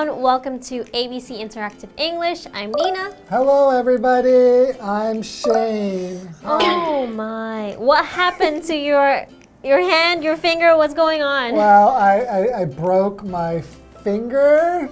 everyone. Welcome to ABC Interactive English. I'm Nina. Hello, everybody. I'm Shane. Oh my. What happened to your hand, your finger? What's going on? Well, I broke my finger.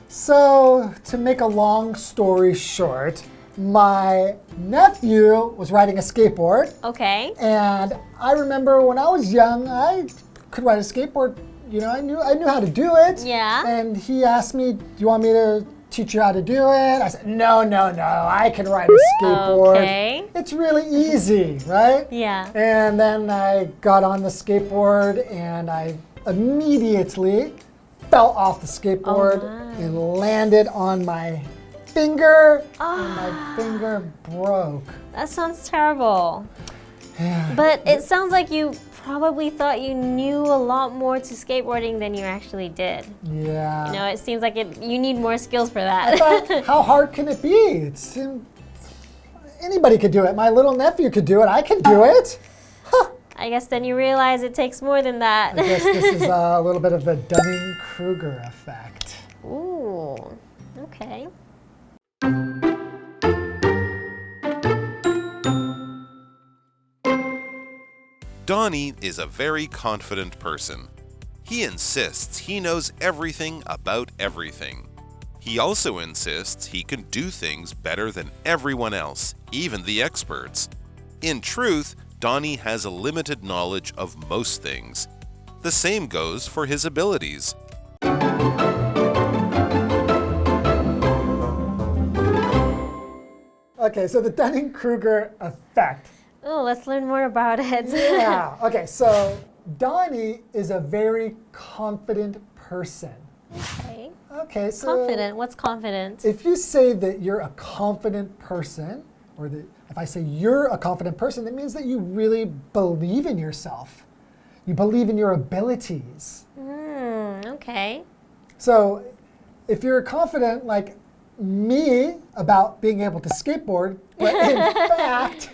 So, to make a long story short, my nephew was riding a skateboard. Okay. And I remember when I was young, I could ride a skateboard. You know, I knew how to do it. Yeah. And he asked me, do you want me to teach you how to do it? I said, no, I can ride a skateboard. Okay. It's really easy, right? Yeah. And then I got on the skateboard and I immediately fell off the skateboard and landed on my finger, and my finger broke. That sounds terrible. Yeah. But it sounds like you probably thought you knew a lot more to skateboarding than you actually did. Yeah. You know, it seems like you need more skills for I that. thought, how hard can it be? Anybody could do it. My little nephew could do it. I can do it. Huh. I guess then you realize it takes more than that. I guess this is a little bit of the Dunning-Kruger effect. Ooh, okay. Donnie is a very confident person. He insists he knows everything about everything. He also insists he can do things better than everyone else, even the experts. In truth, Donnie has a limited knowledge of most things. The same goes for his abilities. Okay, so the Dunning-Kruger effect. Oh, let's learn more about it. Yeah. Okay, so Donnie is a very confident person. Okay. Okay, so Confident. What's confident? if you say that you're a confident person, or if I say you're a confident person, that means that you really believe in yourself. You believe in your abilities. Okay. So if you're confident like me about being able to skateboard, but in fact,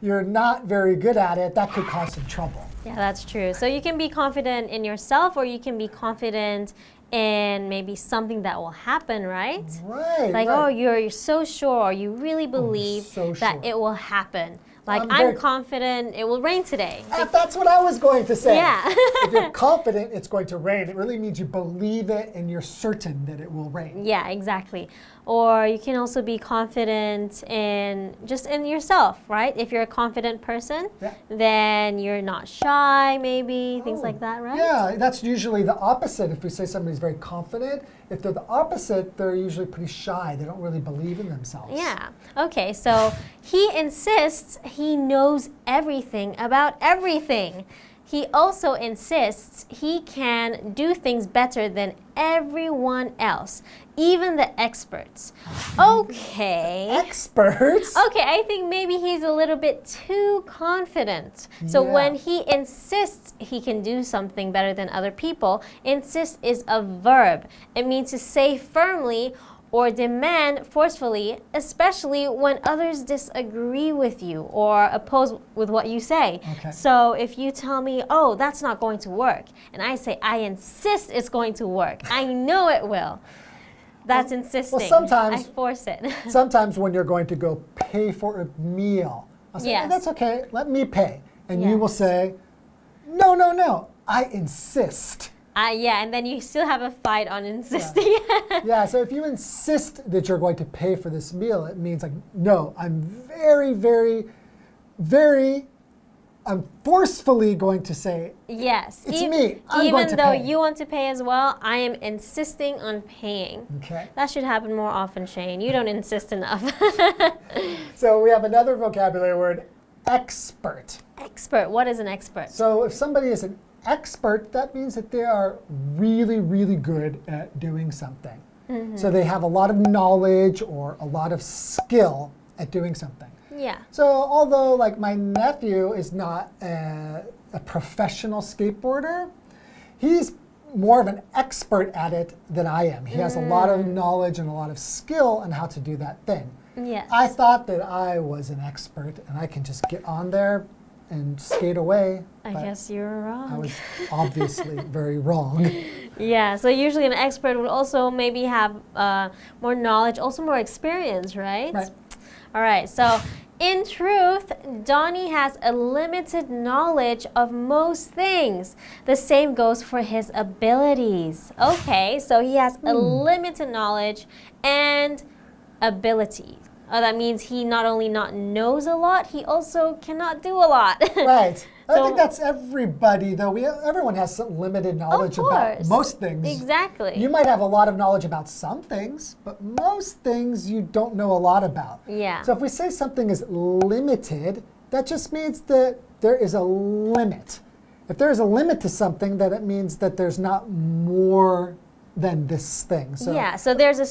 you're not very good at it, that could cause some trouble. Yeah, that's true. So you can be confident in yourself, or you can be confident in maybe something that will happen, right? Right. Like, right. oh, you're so sure, or you really believe so that sure. it will happen. Like, I'm I'm very- confident it will rain today. That's what I was going to say. Yeah. If you're confident it's going to rain, it really means you believe it and you're certain that it will rain. Yeah, exactly. Or you can also be confident in just in yourself, right? If you're a confident person, then you're not shy, maybe, things like that, right? Yeah, that's usually the opposite. If we say somebody's very confident, if they're the opposite, they're usually pretty shy. They don't really believe in themselves. Yeah. Okay, so he insists he knows everything about everything. He also insists he can do things better than everyone else, even the experts. Okay. Experts? Okay, I think maybe he's a little bit too confident. So Yeah. when he insists he can do something better than other people, insist is a verb. It means to say firmly or demand forcefully, especially when others disagree with you or oppose with what you say. Okay. So if you tell me, oh, that's not going to work, and I say, I insist it's going to work, I know it will. That's insisting. Well, sometimes- I force it. Sometimes when you're going to go pay for a meal, I'll say, Yes. oh, that's okay, let me pay. And you Yes. will say, no, I insist. Yeah, and then you still have a fight on insisting. Yeah, so if you insist that you're going to pay for this meal, it means like, no, I'm I'm forcefully going to say, Yes. It's me. I'm even going to though pay. you want to pay as well, I am insisting on paying. okay. That should happen more often, Shane. You don't insist enough. So we have another vocabulary word, expert. Expert. What is an expert? So if somebody is an expert, that means that they are really good at doing something. So they have a lot of knowledge or a lot of skill at doing something. Yeah. So although like my nephew is not a professional skateboarder, he's more of an expert at it than I am. He has a lot of knowledge and a lot of skill on how to do that thing. Yes. I thought that I was an expert and I can just get on there and skate away. I guess you're wrong. I was obviously very wrong. Yeah, so usually an expert would also maybe have more knowledge, also more experience, right? Right. All right, so in truth, Donnie has a limited knowledge of most things. The same goes for his abilities. Okay, so he has a limited knowledge and ability. That means he not only not knows a lot, he also cannot do a lot. Right. I think that's everybody, though. Everyone has some limited knowledge about most things. Exactly. You might have a lot of knowledge about some things, but most things you don't know a lot about. Yeah. So if we say something is limited, that just means that there is a limit. If there is a limit to something, then it means that there's not more than this thing. So yeah, so there's a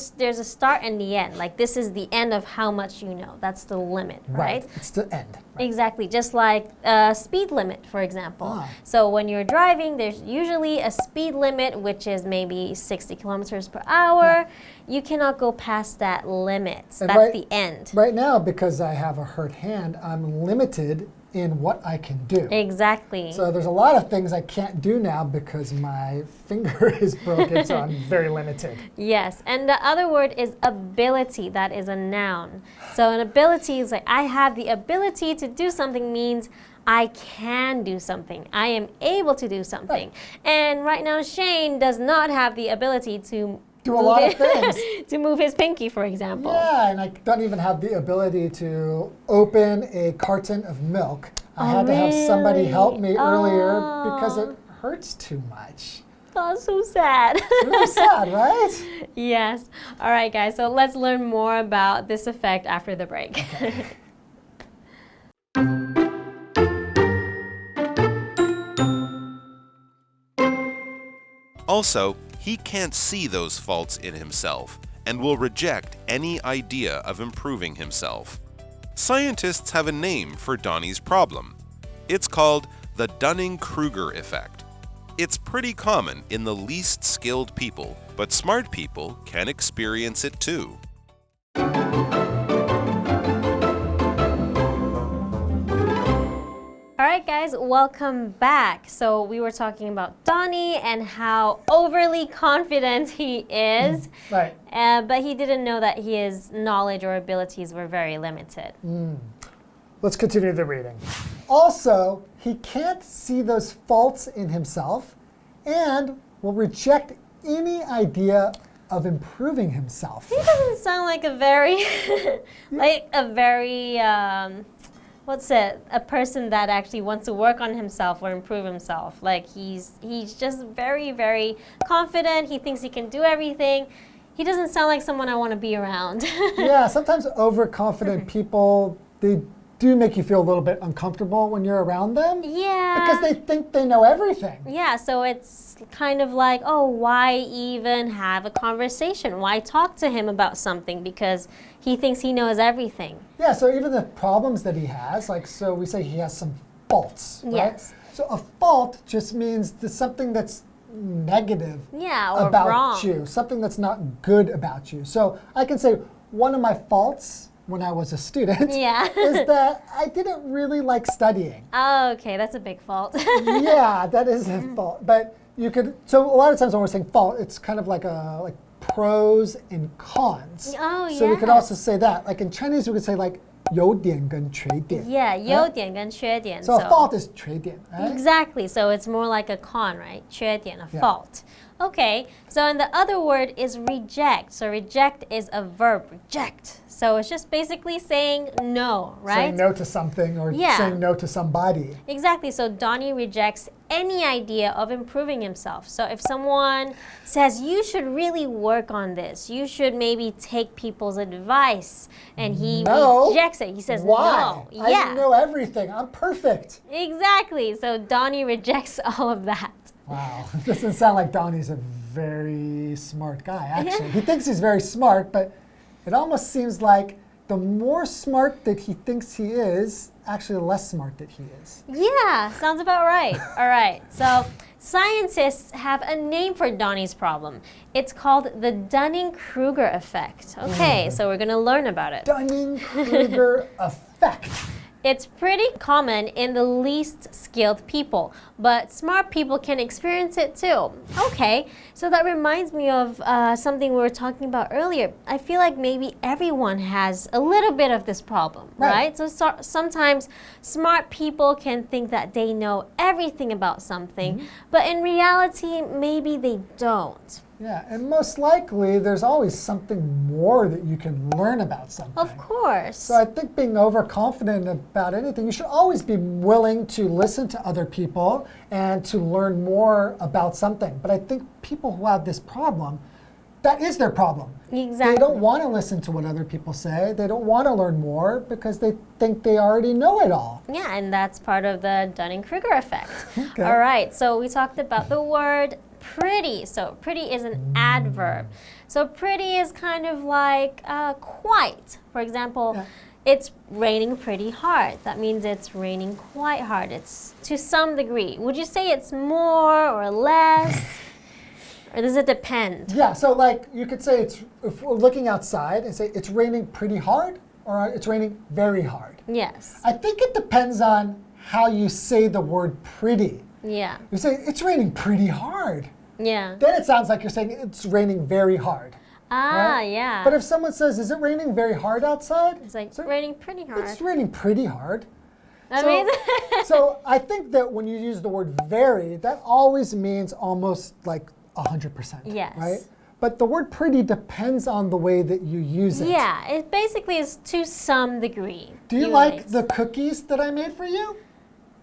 start and the end. Like this is the end of how much you know. That's the limit, right? It's the end. Right. Exactly, just like a speed limit, for example. So when you're driving, there's usually a speed limit, which is maybe 60 kilometers per hour. Yeah. You cannot go past that limit. And That's the end. Right now, because I have a hurt hand, I'm limited in what I can do. Exactly. So there's a lot of things I can't do now because my finger is broken, so I'm very limited. Yes, and the other word is ability. That is a noun. So an ability is like I have the ability to do something means I can do something. I am able to do something. Right. And right now Shane does not have the ability to Do a lot of things. to move his pinky, for example. Yeah, and I don't even have the ability to open a carton of milk. I had to have somebody help me earlier because it hurts too much. That's so sad. It's really sad, right? Yes. All right, guys, so let's learn more about this effect after the break. Okay. Also, he can't see those faults in himself and will reject any idea of improving himself. Scientists have a name for Donnie's problem. It's called the Dunning-Kruger Effect. It's pretty common in the least skilled people, but smart people can experience it too. Alright guys, welcome back. So we were talking about Donnie and how overly confident he is. Right. But he didn't know that his knowledge or abilities were very limited. Let's continue the reading. Also, he can't see those faults in himself and will reject any idea of improving himself. He doesn't sound like a very, a person that actually wants to work on himself or improve himself. Like he's just very, very confident. He thinks he can do everything. He doesn't sound like someone I want to be around. Yeah, sometimes overconfident people, they do make you feel a little bit uncomfortable when you're around them. Yeah. Because they think they know everything. Yeah, so it's kind of like, oh, why even have a conversation? Why talk to him about something? Because he thinks he knows everything. Yeah, so even the problems that he has, like, so we say he has some faults, right? Yes. So a fault just means something that's negative or about wrong. you, something that's not good about you. So I can say one of my faults when I was a student is that I didn't really like studying. Oh, okay, that's a big fault. Yeah, that is a fault. But you could, so a lot of times when we're saying fault, it's kind of like pros and cons. Oh, so we could also say that. Like in Chinese, we could say like 优点跟缺点. Yeah, 优点跟缺点. So a fault is 缺点, right? Exactly. So it's more like a con, right? 缺点, a fault. Okay. So and the other word is reject. So reject is a verb, reject. So it's just basically saying no, right? Saying no to something or saying no to somebody. Exactly. So Donnie rejects any idea of improving himself. So if someone says, you should really work on this, you should maybe take people's advice, and he rejects it. He says, why? No. I know everything. I'm perfect. Exactly. So Donnie rejects all of that. Wow. It doesn't sound like Donnie's a very smart guy, actually. He thinks he's very smart, but it almost seems like the more smart that he thinks he is, actually the less smart that he is. Yeah, sounds about right. All right. So scientists have a name for Donnie's problem. It's called the Dunning-Kruger Effect. Okay, so we're going to learn about it. Dunning-Kruger Effect. It's pretty common in the least skilled people, but smart people can experience it too. Okay, so that reminds me of something we were talking about earlier. I feel like maybe everyone has a little bit of this problem, right? So sometimes smart people can think that they know everything about something, but in reality, maybe they don't. Yeah, and most likely there's always something more that you can learn about something. Of course. So I think being overconfident about anything, you should always be willing to listen to other people and to learn more about something. But I think people who have this problem, that is their problem. Exactly. They don't want to listen to what other people say. They don't want to learn more because they think they already know it all. Yeah, and that's part of the Dunning-Kruger effect. Okay. All right, so we talked about the word pretty. So pretty is an adverb. So pretty is kind of like quite. For example, it's raining pretty hard. That means it's raining quite hard. It's to some degree. Would you say it's more or less? Or does it depend? Yeah, so like you could say it's, if we're looking outside and say it's raining pretty hard or it's raining very hard. Yes. I think it depends on how you say the word pretty. Yeah. You say it's raining pretty hard. Yeah. Then it sounds like you're saying it's raining very hard. Ah, right? yeah. But if someone says, is it raining very hard outside? It's like raining pretty hard. It's raining pretty hard. Amazing. So I think that when you use the word very, that always means almost like 100%. Yes. Right? But the word pretty depends on the way that you use it. Yeah, it basically is to some degree. Do you like the cookies that I made for you?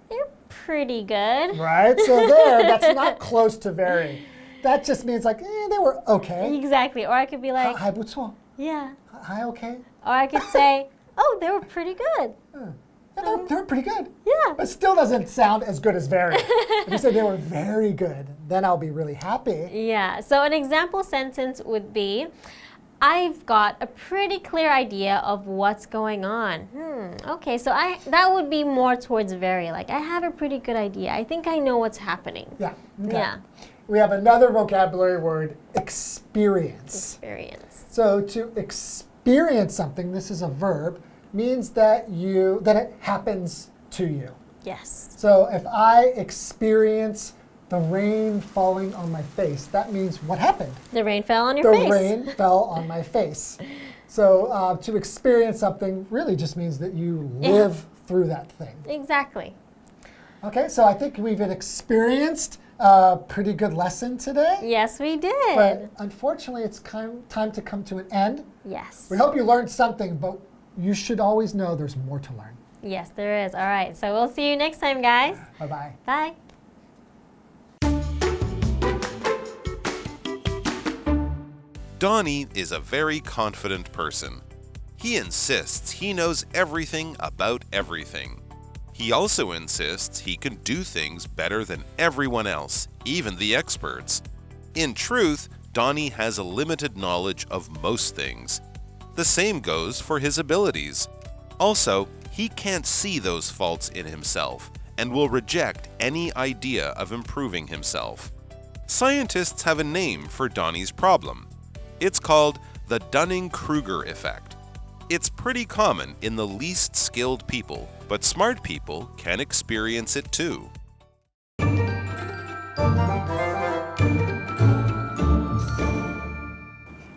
They're pretty good. Right? So there, that's not close to very. That just means like, they were okay. Exactly. Or I could be like, 还不错. yeah. Hi, okay. Or I could say, oh, they were pretty good. Yeah, they were pretty good. Yeah. But still doesn't sound as good as very. If you say they were very good, then I'll be really happy. Yeah. So an example sentence would be, I've got a pretty clear idea of what's going on. Okay, so that would be more towards very. Like, I have a pretty good idea. I think I know what's happening. Yeah. Okay. Yeah. We have another vocabulary word, experience. Experience. So to experience something, this is a verb, means that it happens to you. Yes. So if I experience the rain falling on my face, that means what happened? The rain fell on your face. The rain fell on my face. So to experience something really just means that you live through that thing. Exactly. Okay, so I think we've experienced a pretty good lesson today. Yes, we did. But unfortunately, it's time to come to an end. Yes. We hope you learned something, but you should always know there's more to learn. Yes, there is. All right, so we'll see you next time, guys. Bye-bye. Bye. Donnie is a very confident person. He insists he knows everything about everything. He also insists he can do things better than everyone else, even the experts. In truth, Donnie has a limited knowledge of most things. The same goes for his abilities. Also, he can't see those faults in himself and will reject any idea of improving himself. Scientists have a name for Donnie's problem. It's called the Dunning-Kruger Effect. It's pretty common in the least skilled people, but smart people can experience it too.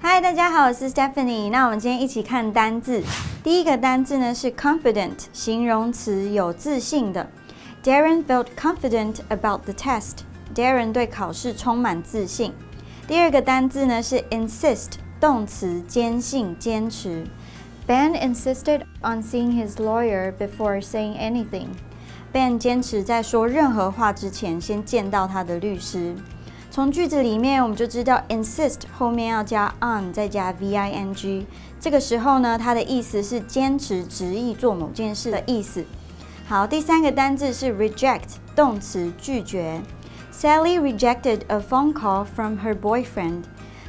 Hi， 大家好，我是 Stephanie。那我们今天一起看单字。第一个单字呢是 confident， 形容词，有自信的。Darren felt confident about the test. Darren 对考试充满自信。第二个单字呢是 insist， 动词，坚信、坚持。Ben insisted on seeing his lawyer before saying anything. Ben 坚持在说任何话之前先见到他的律师。从句子里面我们就知道 insist 后面要加 on 再加 VING， 这个时候呢它的意思是坚持执意做某件事的意思。好，第三个单字是 reject， 动词，拒绝。Sally rejected a phone call from her boyfriend.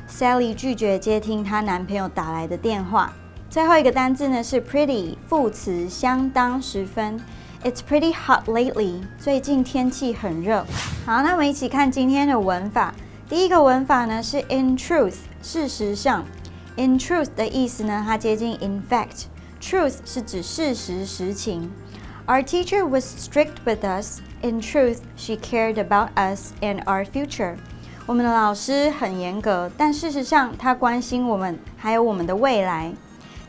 Sally 拒绝接听她男朋友打来的电话。最后一个单字呢是 pretty， 副词，相当，十分。It's pretty hot lately. 最近天气很热。好，那我们一起看今天的文法。第一个文法呢是 in truth， 事实上。In truth 的意思呢，它接近 in fact， truth 是指事实实情。Our teacher was strict with us. In truth, she cared about us and our future. 我们的老师很严格，但事实上她关心我们，还有我们的未来。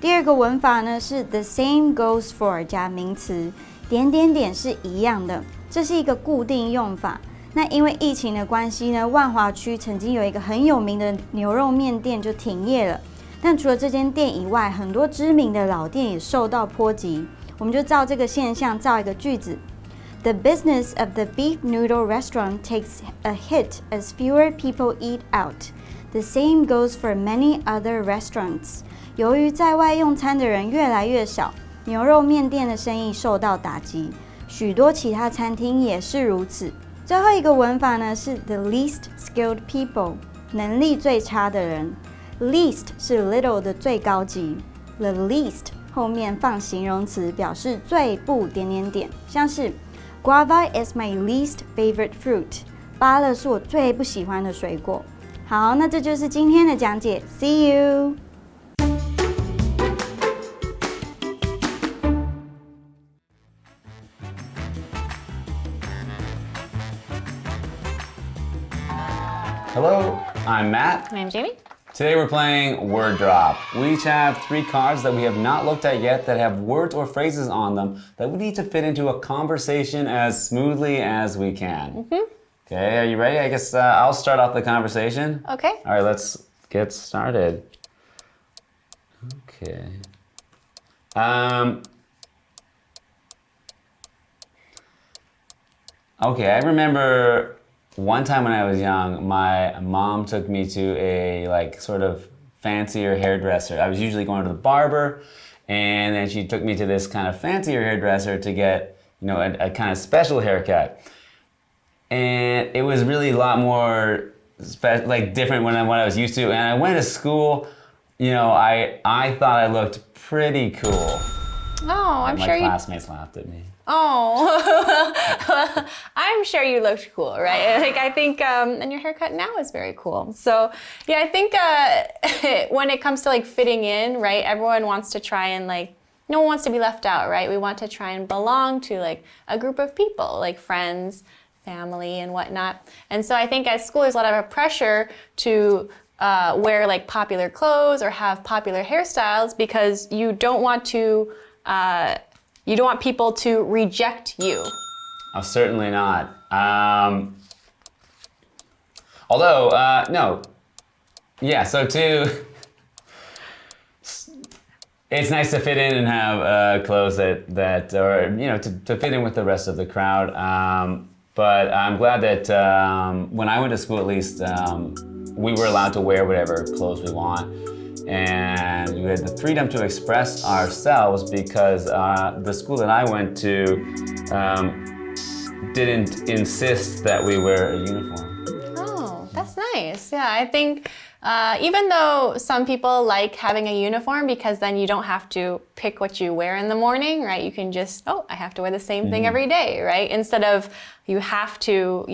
第二个文法呢是 the same goes for 加名词，点点点是一样的，这是一个固定用法。那因为疫情的关系呢，万华区曾经有一个很有名的牛肉面店就停业了。但除了这间店以外，很多知名的老店也受到波及。我们就照这个现象造一个句子。The business of the beef noodle restaurant takes a hit as fewer people eat out. The same goes for many other restaurants. 由于在外用餐的人越来越少，牛肉面店的生意受到打击，许多其他餐厅也是如此。最后一个文法呢是 the least skilled people， 能力最差的人。Least 是 little 的最高级 ，the least 后面放形容词表示最不点点点，像是 Guava is my least favorite fruit， 芭乐是我最不喜欢的水果。好，那这就是今天的讲解 ，See you。Hello, I'm Matt. I'm Jamie. Today we're playing Word Drop. We each have 3 cards that we have not looked at yet that have words or phrases on them that we need to fit into a conversation as smoothly as we can. Okay, are you ready? I guess I'll start off the conversation. Okay. All right, let's get started. Okay. Okay, I remember one time when I was young, my mom took me to a sort of fancier hairdresser. I was usually going to the barber, and then she took me to this kind of fancier hairdresser to get, a kind of special haircut. And it was really a lot more different than what I was used to. And I went to school, I thought I looked pretty cool. Oh, I'm sure my classmates laughed at me. Oh, I'm sure you looked cool, right? I think, and your haircut now is very cool. So, yeah, I think when it comes to fitting in, right? Everyone wants to try and no one wants to be left out, right? We want to try and belong to a group of people, like friends, family, and whatnot. And so I think at school there's a lot of pressure to wear popular clothes or have popular hairstyles because you don't want to. You don't want people to reject you. Oh, certainly not. Although, no. Yeah, so too, it's nice to fit in and have clothes that or, to fit in with the rest of the crowd. But I'm glad that when I went to school, at least, we were allowed to wear whatever clothes we want. And we had the freedom to express ourselves because the school that I went to didn't insist that we wear a uniform. Oh, that's nice. Yeah, I think even though some people like having a uniform because then you don't have to pick what you wear in the morning, right? You can just, I have to wear the same thing every day, right? Instead of you have to,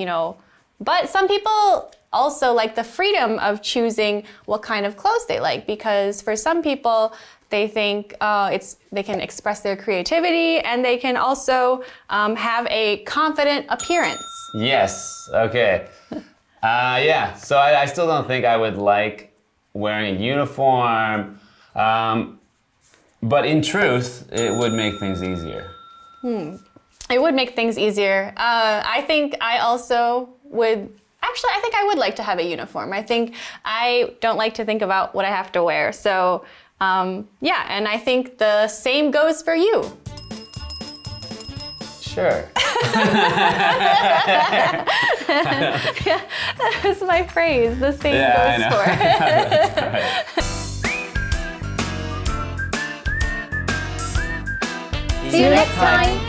but some people also like the freedom of choosing what kind of clothes they like because for some people they think they can express their creativity and they can also have a confident appearance. Yes, okay. Yeah, so I still don't think I would like wearing a uniform, but in truth, it would make things easier. It would make things easier. I think I also would. Actually, I think I would like to have a uniform. I think I don't like to think about what I have to wear. So, yeah, and I think the same goes for you. Sure. Yeah, that's my phrase. The same goes for. Right. See you next time.